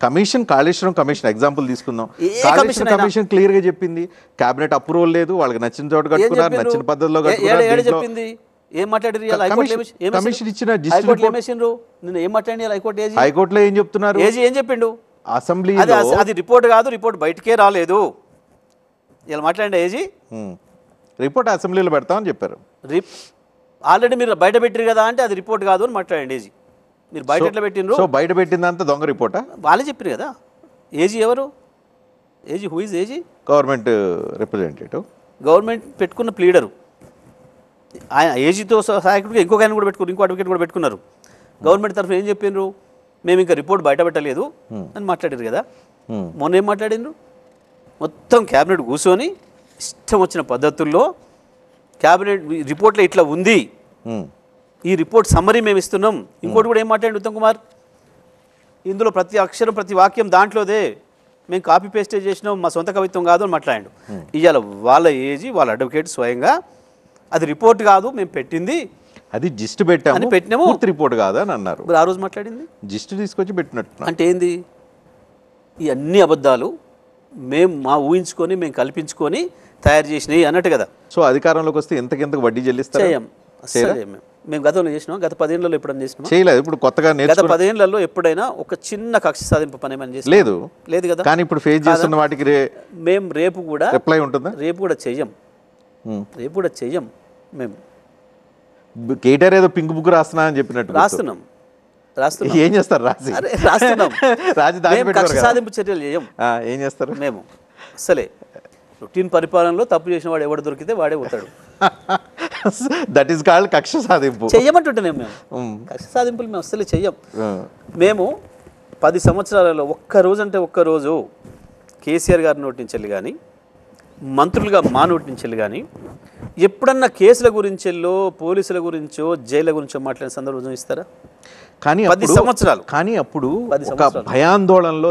Commission Kaleshwaram commission example తీసుకుందాం. Kaleshwaram commission clear గా చెప్పింది కేబినెట్ అప్రూవల్ లేదు, వాళ్ళకి నచ్చిన చోట కట్టుకున్నారు, నచ్చిన పద్ధతిలో కట్టుకున్నారు. ఏం మాట్లాడారు కమిషన్ ఇచ్చిన హైకోర్టులో ఏం చెప్తున్నారు? ఏం చెప్పిండు? అసెంబ్లీ అది రిపోర్ట్ కాదు, రిపోర్ట్ బయటకే రాలేదు ఇలా మాట్లాడండి. ఏజీ రిపోర్ట్ అసెంబ్లీలో పెడతామని చెప్పారు. ఆల్రెడీ మీరు బయట పెట్టారు కదా అంటే అది రిపోర్ట్ కాదు అని మాట్లాడండి. ఏజీ మీరు బయట ఎట్లా పెట్టిండ్రు? సో బయట పెట్టిందంతా దొంగ రిపోర్టా? వాళ్ళే చెప్పారు కదా. ఏజీ ఎవరు? AG who is AG? Government representative, government పెట్టుకున్న ప్లీడరు. ఆయన ఏజీతో సహాయకుడిగా ఇంకొక ఆయన కూడా పెట్టుకున్నారు, ఇంకో అడ్వకేట్ కూడా పెట్టుకున్నారు. గవర్నమెంట్ తరఫున ఏం చెప్పిండ్రు? మేము ఇంకా రిపోర్ట్ బయట పెట్టలేదు అని మాట్లాడారు కదా. మొన్న ఏం మాట్లాడిండ్రు? మొత్తం క్యాబినెట్ కూర్చొని ఇష్టం వచ్చిన పద్ధతుల్లో క్యాబినెట్ రిపోర్ట్లో ఇట్లా ఉంది, ఈ రిపోర్ట్ సమ్మరీ మేము ఇస్తున్నాం. ఇంకోటి కూడా ఏం మాట్లాడి ఉత్తమ్ కుమార్, ఇందులో ప్రతి అక్షరం ప్రతి వాక్యం దాంట్లోదే, మేము కాపీ పేస్టే చేసినాం, మా సొంత కవిత్వం కాదు అని మాట్లాడాడు. ఇవాళ వాళ్ళ ఏజీ వాళ్ళ అడ్వకేట్ స్వయంగా అది రిపోర్ట్ కాదు మేము పెట్టింది, అది జిస్ట్ పెట్టాము రిపోర్ట్ కాదు అని అన్నారు. ఆ రోజు మాట్లాడింది జిస్ట్ తీసుకొచ్చి పెట్టినట్టు అంటే ఏంది? ఈ అన్ని అబద్ధాలు మేము ఊహించుకొని మేము కల్పించుకొని తయారు చేసినాయి అన్నట్టు కదా. సో అధికారంలోకి వస్తే ఎంతకెంతకు వడ్డీ చెల్లిస్తారు? మేము గతంలో చేసినాం, గత 10 ఏళ్లలో ఎప్పుడైనా చేసినాం? చేయలేదు. ఇప్పుడు కొత్తగా గత 10 ఏళ్లలో ఎప్పుడైనా ఒక చిన్న కక్ష సాధింపు పని ఏమైనా చేసి లేదు కదా. కానీ ఇప్పుడు ఫేస్ చేస్తున్న వాటికి మేము రేపు కూడా రిప్లై ఉంటుందా? రేపు కూడా చెయ్యం. మేము కేటీఆర్ ఏదో పింక్ బుక్ రాస్తున్నా అని చెప్పినట్టు రాస్తున్నాం. ఏం చేస్తారు? రాస్తున్నాం. కక్ష సాధింపు చర్యలు చేయం. ఏం చేస్తారు? మేము అసలే రొటీన్ పరిపాలనలో తప్పు చేసిన వాడు ఎవడు దొరికితే వాడే పోతాడు. దట్ ఈస్ కాల్డ్ కక్ష సాధింపు. చెయ్యమంటుంటేనేం మేము కక్ష సాధింపులు మేము అసలే చెయ్యం. మేము 10 సంవత్సరాలలో ఒక్కరోజు కేసీఆర్ గారి నోటి నుంచి వెళ్ళి కానీ మంత్రులుగా మా నోటి నుంచి వెళ్ళి కానీ ఎప్పుడన్నా కేసుల గురించెల్లో పోలీసుల గురించో జైళ్ళ గురించో మాట్లాడిన సందర్భం ఇస్తారా? కానీ 10 సంవత్సరాలు భయాందోళనలో